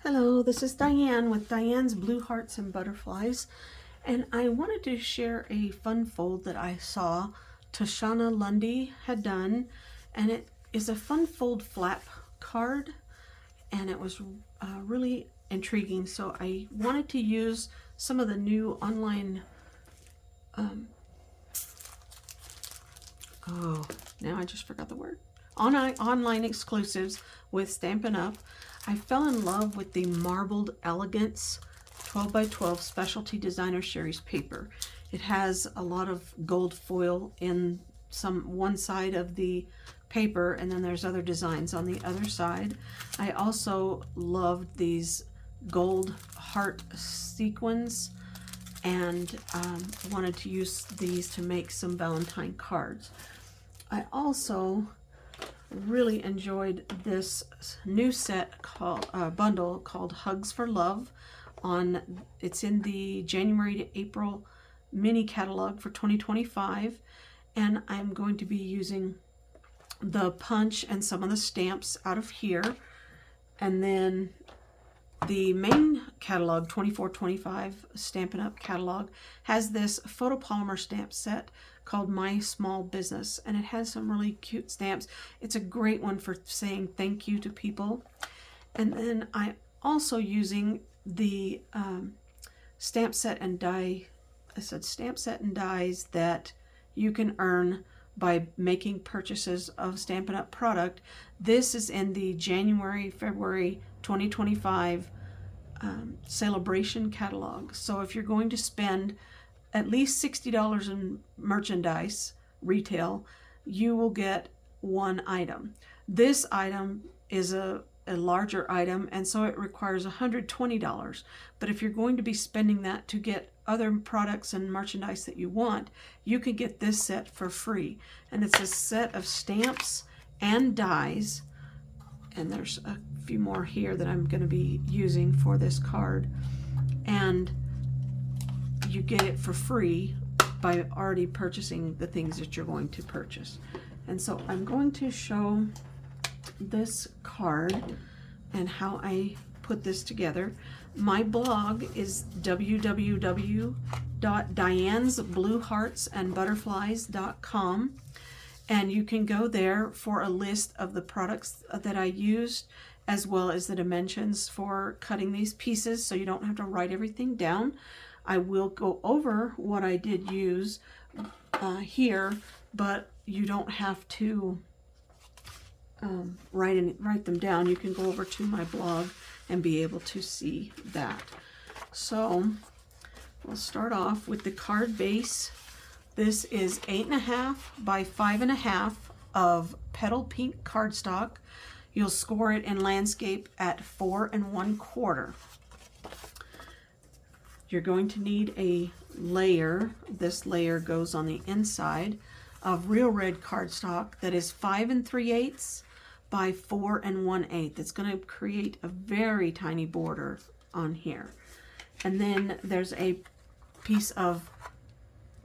Hello, this is Diane with Diane's Blue Hearts and Butterflies, and I wanted to share a fun fold that I saw Tashana Lundy had done, and it is a fun fold flap card, and it was really intriguing. So I wanted to use some of the new online now I just forgot the word. Online exclusives with Stampin' Up. I fell in love with the Marbled Elegance 12 by 12 Specialty Designer Series paper. It has a lot of gold foil in one side of the paper, and then there's other designs on the other side. I also loved these gold heart sequins and wanted to use these to make some Valentine cards. I also really enjoyed this new set called bundle called Hugs for Love. It's in the January to April mini catalog for 2025, and I'm going to be using the punch and some of the stamps out of here, and then the main catalog 24-25 Stampin' Up catalog has this photopolymer stamp set called My Small Business, and it has some really cute stamps. It's a great one for saying thank you to people. And then I'm also using the stamp set and die. I said stamp set and dies that you can earn by making purchases of Stampin' Up product. This is in the January-February 2025 celebration catalog. So if you're going to spend at least $60 in merchandise retail, you will get one item. This item is a larger item, and so it requires $120. But if you're going to be spending that to get other products and merchandise that you want, you can get this set for free. And it's a set of stamps and dies, and there's a few more here that I'm going to be using for this card, and you get it for free by already purchasing the things that you're going to purchase. And so I'm going to show this card and how I put this together. My blog is www.dianesblueheartsandbutterflies.com, and you can go there for a list of the products that I used, as well as the dimensions for cutting these pieces, so you don't have to write everything down. I will go over what I did use here, but you don't have to write them down. You can go over to my blog and be able to see that. So we'll start off with the card base. This is 8.5 by 5.5 of petal pink cardstock. You'll score it in landscape at 4 1/4. You're going to need a layer. This layer goes on the inside of real red cardstock that is 5 3/8 by 4 1/8. It's going to create a very tiny border on here. And then there's a piece of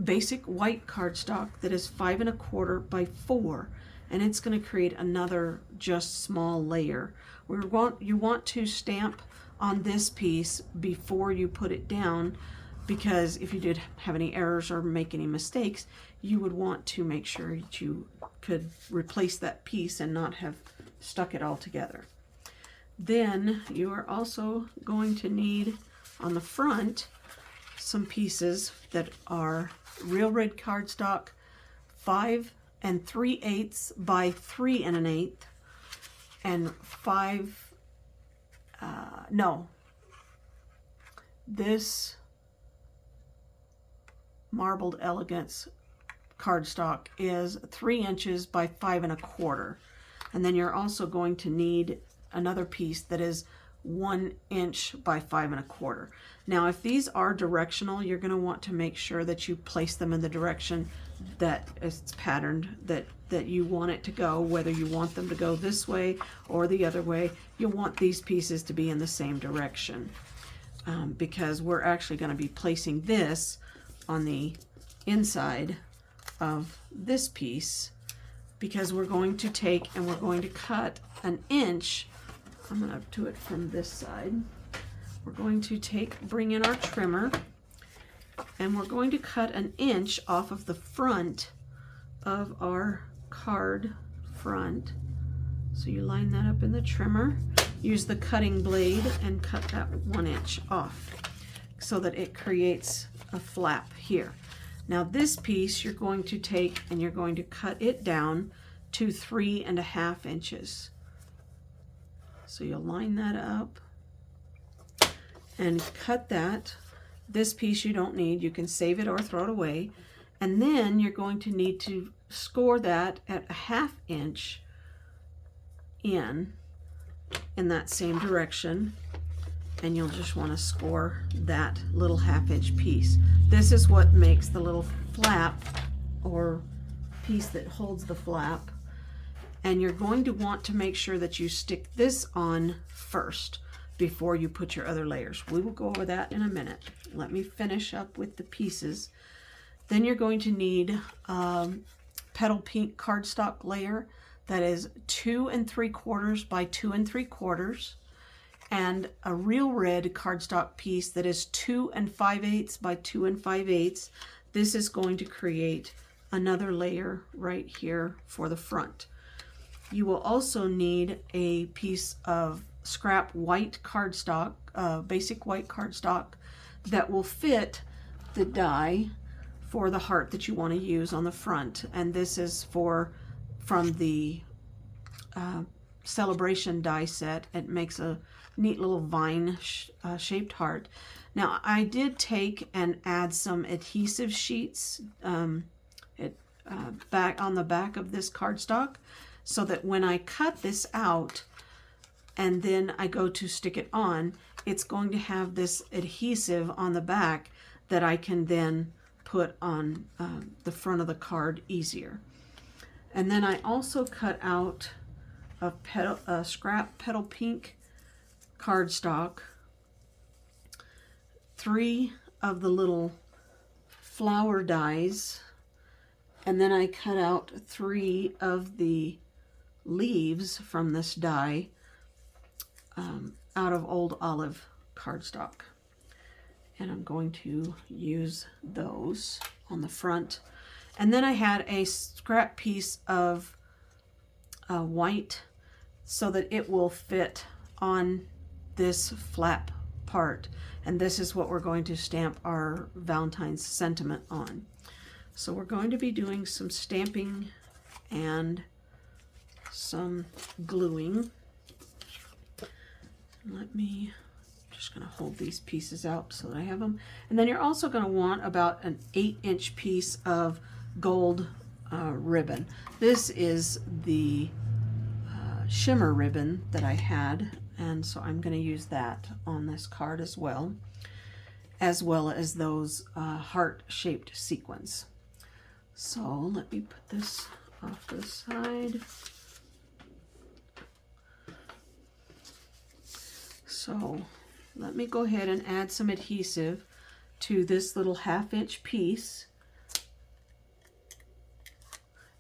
basic white cardstock that is 5 1/4 by 4, and it's going to create another just small layer. You want to stamp on this piece before you put it down, because if you did have any errors or make any mistakes, you would want to make sure that you could replace that piece and not have stuck it all together. Then you are also going to need on the front some pieces that are real red cardstock 5 3/8 by 3 1/8 and 5 this Marbled Elegance cardstock is 3 inches by 5 1/4. And then you're also going to need another piece that is 1 inch by 5 1/4. Now, if these are directional, you're going to want to make sure that you place them in the direction that it's patterned, that you want it to go, whether you want them to go this way or the other way. You'll want these pieces to be in the same direction, because we're actually going to be placing this on the inside of this piece, because we're going to take and we're going to cut 1 inch I'm going to do it from this side. We're going to bring in our trimmer, and we're going to cut 1 inch off of the front of our card front. So you line that up in the trimmer, use the cutting blade and cut that 1 inch off so that it creates a flap here. Now this piece you're going to take and you're going to cut it down to 3.5 inches. So you'll line that up and cut that. This piece you don't need, you can save it or throw it away. And then you're going to need to score that at 1/2 inch in that same direction, and you'll just want to score that little 1/2 inch piece. This is what makes the little flap or piece that holds the flap, and you're going to want to make sure that you stick this on first before you put your other layers. We will go over that in a minute. Let me finish up with the pieces. Then you're going to need petal pink cardstock layer that is 2 3/4 by 2 3/4, and a real red cardstock piece that is 2 5/8 by 2 5/8. This is going to create another layer right here for the front. You will also need a piece of scrap white cardstock, basic white cardstock, that will fit the die for the heart that you want to use on the front. And this is from the celebration die set. It makes a neat little vine shaped heart. Now I did take and add some adhesive sheets back on the back of this cardstock, so that when I cut this out and then I go to stick it on, it's going to have this adhesive on the back that I can then put on the front of the card easier. And then I also cut out a scrap petal pink cardstock, 3 of the little flower dies, and then I cut out 3 of the leaves from this die out of old olive cardstock. And I'm going to use those on the front. And then I had a scrap piece of white so that it will fit on this flap part. And this is what we're going to stamp our Valentine's sentiment on. So we're going to be doing some stamping and some gluing. Just going to hold these pieces out so that I have them. And then you're also going to want about an 8-inch piece of gold ribbon. This is the shimmer ribbon that I had, and so I'm going to use that on this card as well as those heart-shaped sequins. So let me put this off to the side. So let me go ahead and add some adhesive to this little 1/2-inch piece.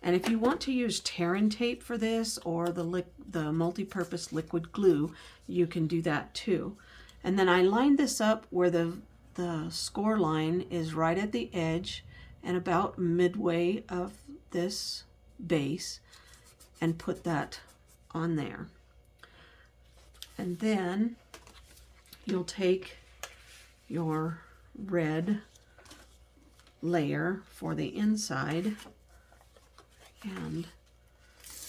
And if you want to use Terran tape for this, or the multi-purpose liquid glue, you can do that too. And then I lined this up where the score line is right at the edge and about midway of this base, and put that on there. And then you'll take your red layer for the inside and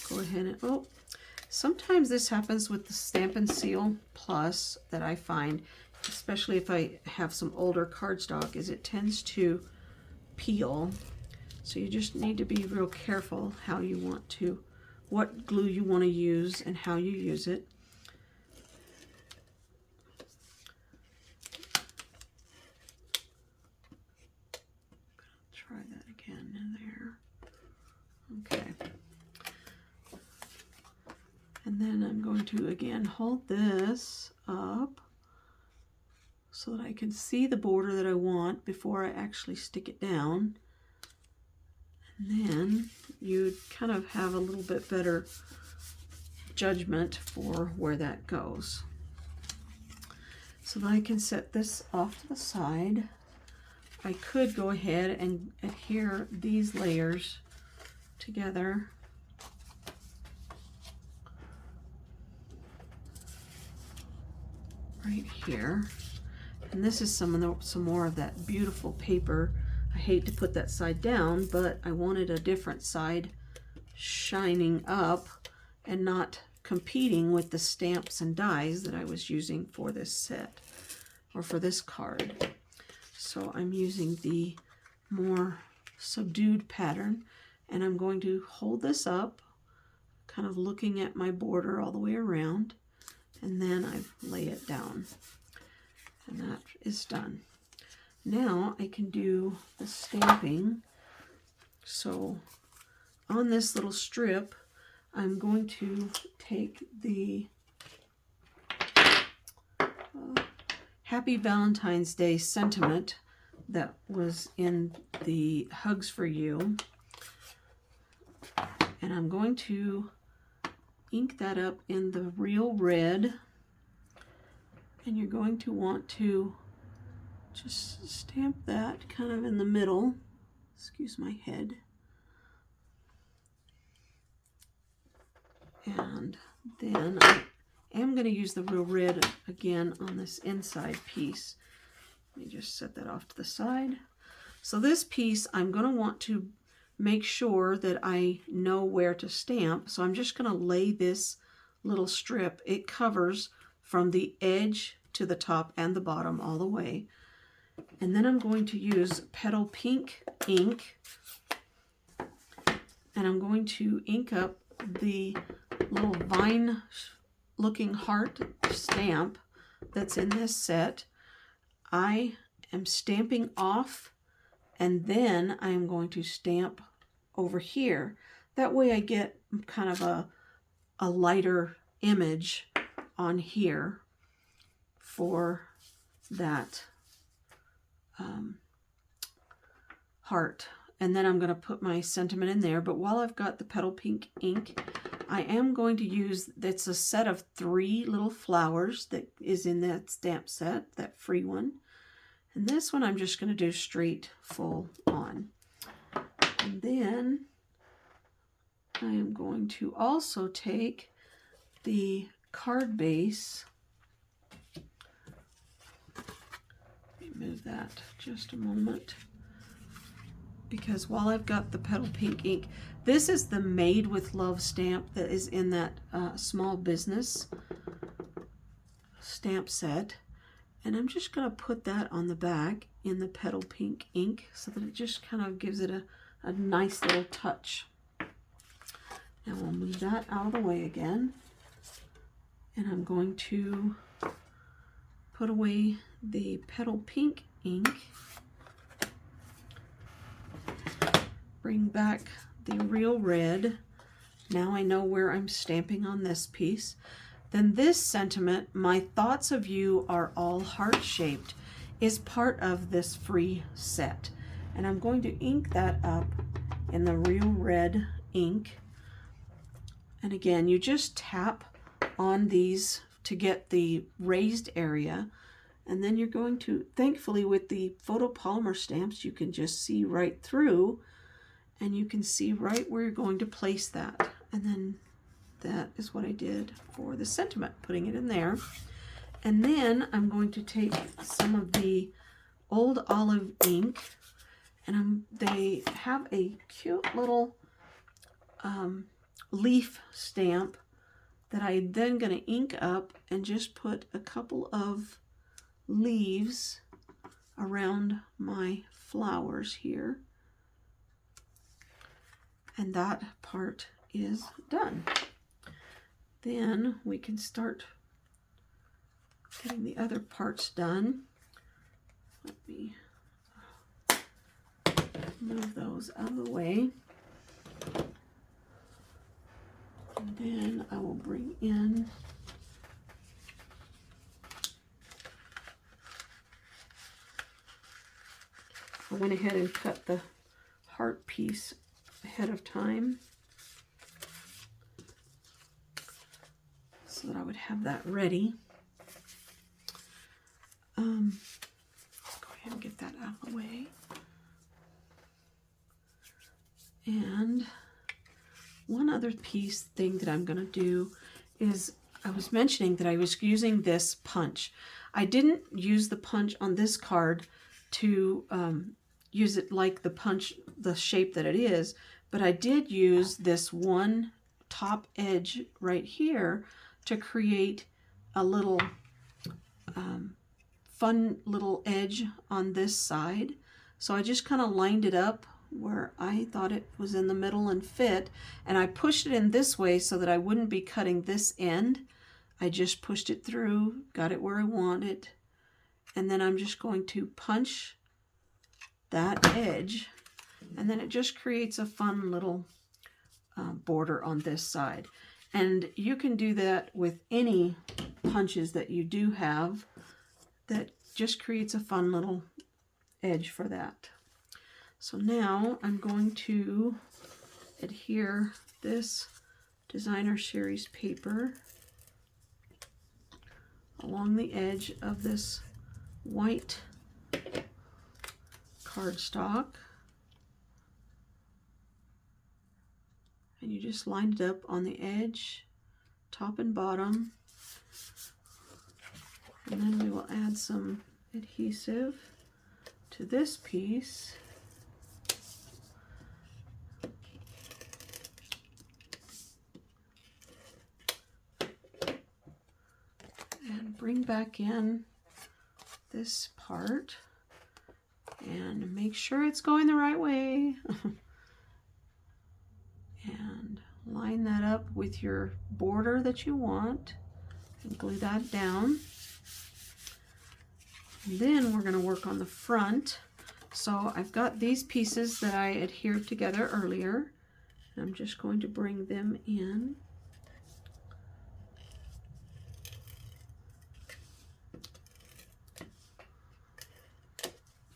go ahead and, sometimes this happens with the Stampin' Seal Plus that I find, especially if I have some older cardstock, is it tends to peel. So you just need to be real careful how you want to, what glue you want to use and how you use it. Try that again in there. Okay. And then I'm going to again hold this up so that I can see the border that I want before I actually stick it down. And then you kind of have a little bit better judgment for where that goes. So then I can set this off to the side. I could go ahead and adhere these layers together. Right here. And this is some more of that beautiful paper. I hate to put that side down, but I wanted a different side shining up and not competing with the stamps and dies that I was using for this set or for this card. So I'm using the more subdued pattern, and I'm going to hold this up, kind of looking at my border all the way around, and then I lay it down. And that is done. Now I can do the stamping. So on this little strip, I'm going to take the Happy Valentine's Day sentiment that was in the Hugs for You, and I'm going to ink that up in the real red. And you're going to want to just stamp that kind of in the middle. Excuse my head. And then I am going to use the real red again on this inside piece. Let me just set that off to the side. So this piece, I'm going to want to make sure that I know where to stamp. So I'm just going to lay this little strip. It covers from the edge to the top and the bottom all the way. And then I'm going to use Petal Pink ink, and I'm going to ink up the little vine looking heart stamp that's in this set. I am stamping off, and then I am going to stamp over here. That way I get kind of a lighter image on here for that heart. And then I'm going to put my sentiment in there. But while I've got the Petal Pink ink, I am going to use, it's a set of 3 little flowers that is in that stamp set, that free one. And this one I'm just going to do straight full on. And then I am going to also take the card base. Move that just a moment, because while I've got the Petal Pink ink, this is the Made with Love stamp that is in that small business stamp set, and I'm just going to put that on the back in the Petal Pink ink so that it just kind of gives it a nice little touch. Now we'll move that out of the way again, and I'm going to put away the Petal Pink ink, bring back the real red. Now I know where I'm stamping on this piece. Then this sentiment, My Thoughts of You Are All Heart-Shaped, is part of this free set. And I'm going to ink that up in the real red ink. And again, you just tap on these to get the raised area. And then you're going to, thankfully with the photopolymer stamps, you can just see right through, and you can see right where you're going to place that. And then that is what I did for the sentiment, putting it in there. And then I'm going to take some of the Old Olive ink, and they have a cute little leaf stamp that I'm then going to ink up and just put a couple of leaves around my flowers here, and that part is done. Then we can start getting the other parts done. Let me move those out of the way, and then I will bring in I went ahead and cut the heart piece ahead of time. would have that ready. Go ahead and get that out of the way. And one other thing that I'm going to do is, I was mentioning that I was using this punch. I didn't use the punch on this card to use it like the punch, the shape that it is, but I did use this one top edge right here to create a little fun little edge on this side. So I just kind of lined it up where I thought it was in the middle and fit, and I pushed it in this way so that I wouldn't be cutting this end. I just pushed it through, got it where I want it, and then I'm just going to punch that edge, and then it just creates a fun little border on this side. And you can do that with any punches that you do have. That just creates a fun little edge for that. So now I'm going to adhere this designer series paper along the edge of this white cardstock. And you just line it up on the edge, top and bottom. And then we will add some adhesive to this piece. And bring back in this part and make sure it's going the right way. And line that up with your border that you want and glue that down. And then we're going to work on the front. So I've got these pieces that I adhered together earlier. I'm just going to bring them in.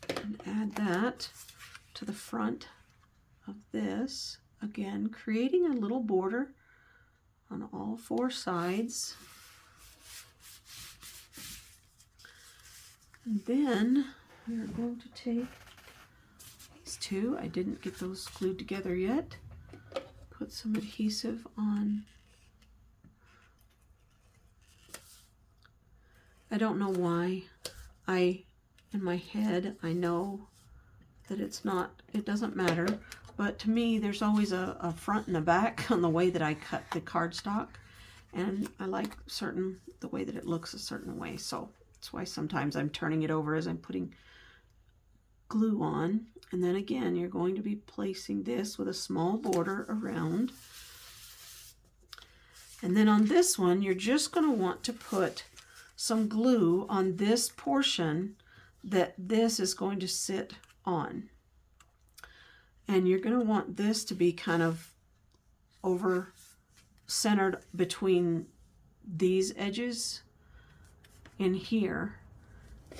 And add that to the front of this. Again, creating a little border on all four sides. And then we are going to take these two. I didn't get those glued together yet. Put some adhesive on. I don't know why. In my head, I know that it doesn't matter. But to me, there's always a front and a back on the way that I cut the cardstock. And I like the way that it looks a certain way. So that's why sometimes I'm turning it over as I'm putting glue on. And then again, you're going to be placing this with a small border around. And then on this one, you're just going to want to put some glue on this portion that this is going to sit on. And you're going to want this to be kind of over centered between these edges in here.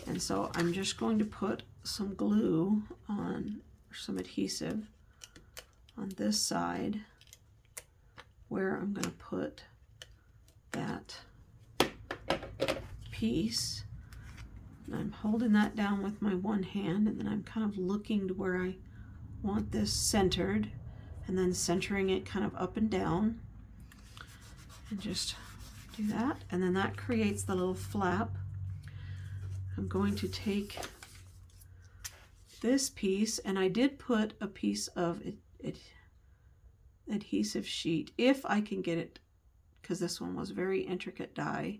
And so I'm just going to put some glue on, or some adhesive on this side where I'm going to put that piece. And I'm holding that down with my one hand, and then I'm kind of looking to where I want this centered, and then centering it kind of up and down, and just do that. And then that creates the little flap. I'm going to take this piece, and I did put a piece of adhesive sheet, if I can get it, because this one was very intricate die,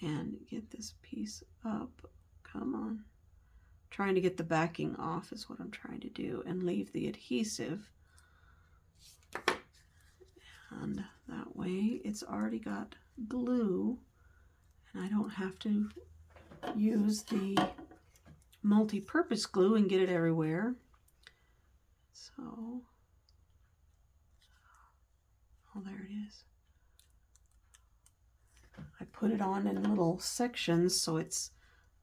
and get this piece up. Come on. Trying to get the backing off is what I'm trying to do, and leave the adhesive. And that way it's already got glue, and I don't have to use the multi-purpose glue and get it everywhere. So, oh, there it is. I put it on in little sections, so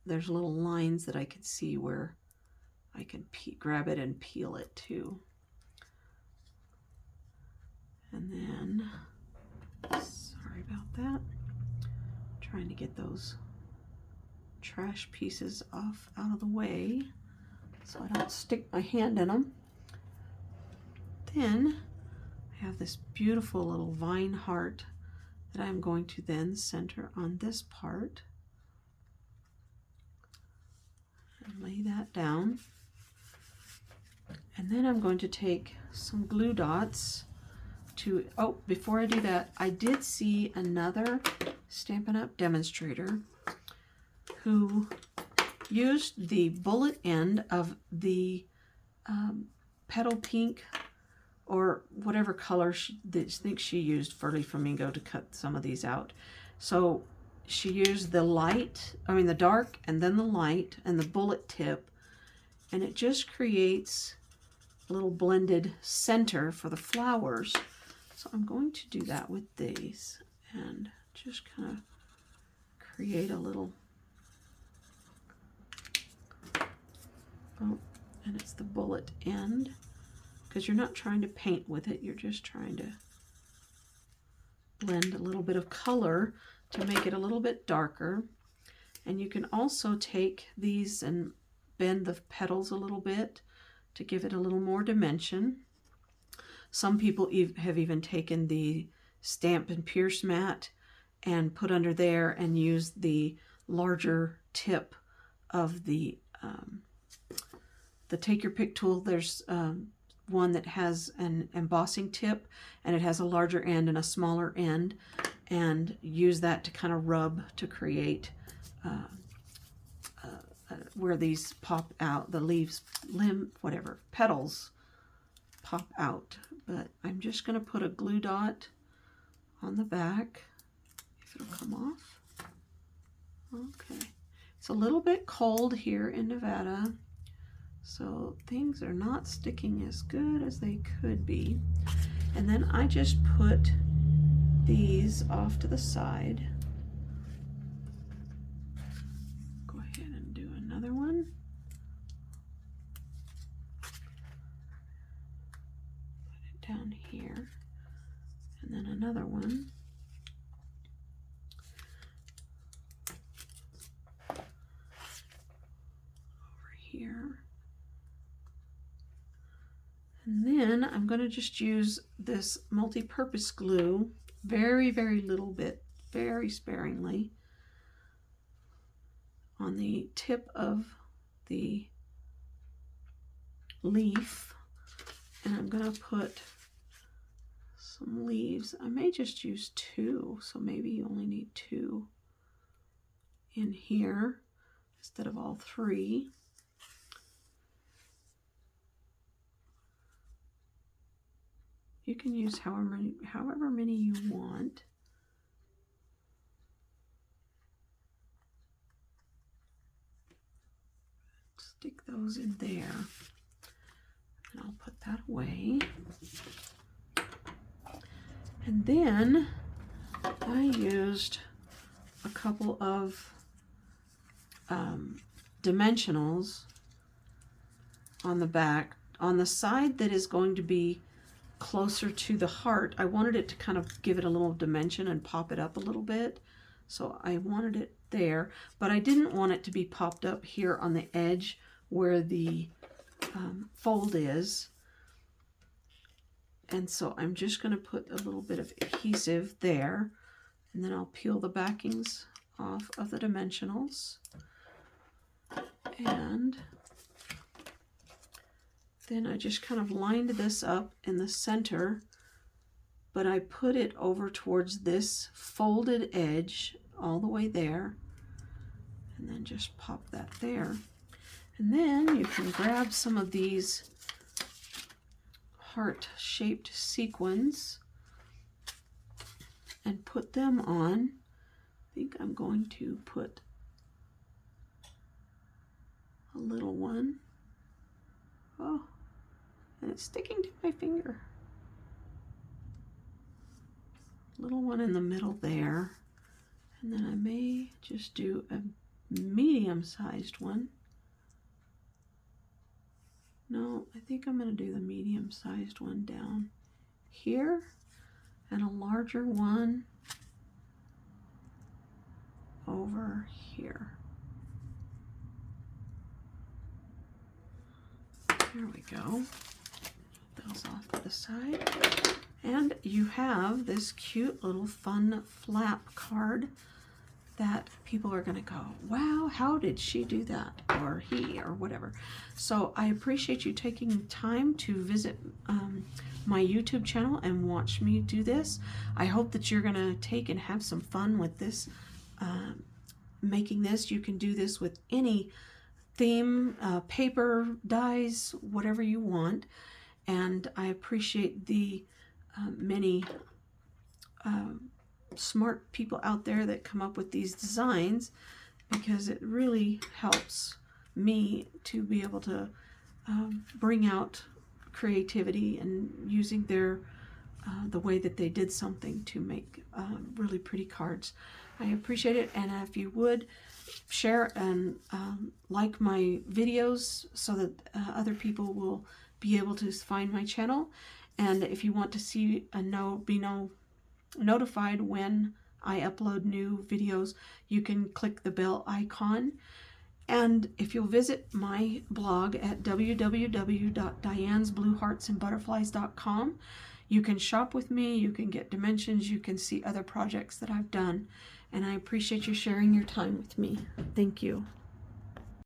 there's little lines that I can see where I can grab it and peel it too. And then, sorry about that. Trying to get those trash pieces off out of the way so I don't stick my hand in them. Then I have this beautiful little vine heart that I'm going to then center on this part and lay that down. And then I'm going to take some glue dots to, oh, before I do that, I did see another Stampin' Up! Demonstrator who used the bullet end of the petal pink or whatever color she thinks she used Furly Flamingo to cut some of these out. So she used the light, the dark, and then the light and the bullet tip, and it just creates a little blended center for the flowers. So I'm going to do that with these and just kind of create a little, oh, and it's the bullet end, because you're not trying to paint with it, you're just trying to blend a little bit of color to make it a little bit darker. And you can also take these and bend the petals a little bit to give it a little more dimension. Some people have even taken the Stamp and Pierce mat and put under there and used the larger tip of the Take Your Pick tool. There's one that has an embossing tip, and it has a larger end and a smaller end, and use that to kind of rub to create where these pop out, the leaves, petals pop out. But I'm just going to put a glue dot on the back, if it'll come off. Okay. It's a little bit cold here in Nevada, so things are not sticking as good as they could be. And then I just put these off to the side. Go ahead and do another one. Put it down here. And then another one. Over here. And then I'm going to just use this multi-purpose glue, very, very little bit, very sparingly, on the tip of the leaf. And I'm going to put some leaves. I may just use 2, so maybe you only need 2 in here instead of all 3. You can use however many you want. Stick those in there, and I'll put that away. And then I used a couple of dimensionals on the back. On the side that is going to be closer to the heart, I wanted it to kind of give it a little dimension and pop it up a little bit. So I wanted it there, but I didn't want it to be popped up here on the edge where the fold is. And so I'm just going to put a little bit of adhesive there, and then I'll peel the backings off of the dimensionals. And then I just kind of lined this up in the center, but I put it over towards this folded edge all the way there, and then just pop that there. And then you can grab some of these heart-shaped sequins and put them on. I think I'm going to put a little one. Oh, and it's sticking to my finger. Little one in the middle there. And then I may just do a medium-sized one. No, I think I'm going to do the medium-sized one down here, and a larger one over here. There we go. Those off to the side. And you have this cute little fun flap card that people are going to go, wow, how did she do that? Or he, or whatever. So I appreciate you taking time to visit my YouTube channel and watch me do this. I hope that you're going to take and have some fun with this, making this. You can do this with any theme, paper, dies, whatever you want. And I appreciate the many smart people out there that come up with these designs, because it really helps me to be able to bring out creativity and using their the way that they did something to make really pretty cards. I appreciate it, and if you would share and like my videos so that other people will be able to find my channel. And if you want to see and be notified when I upload new videos, you can click the bell icon. And if you'll visit my blog at www.dianesblueheartsandbutterflies.com, you can shop with me, you can get dimensions, you can see other projects that I've done. And I appreciate you sharing your time with me. Thank you.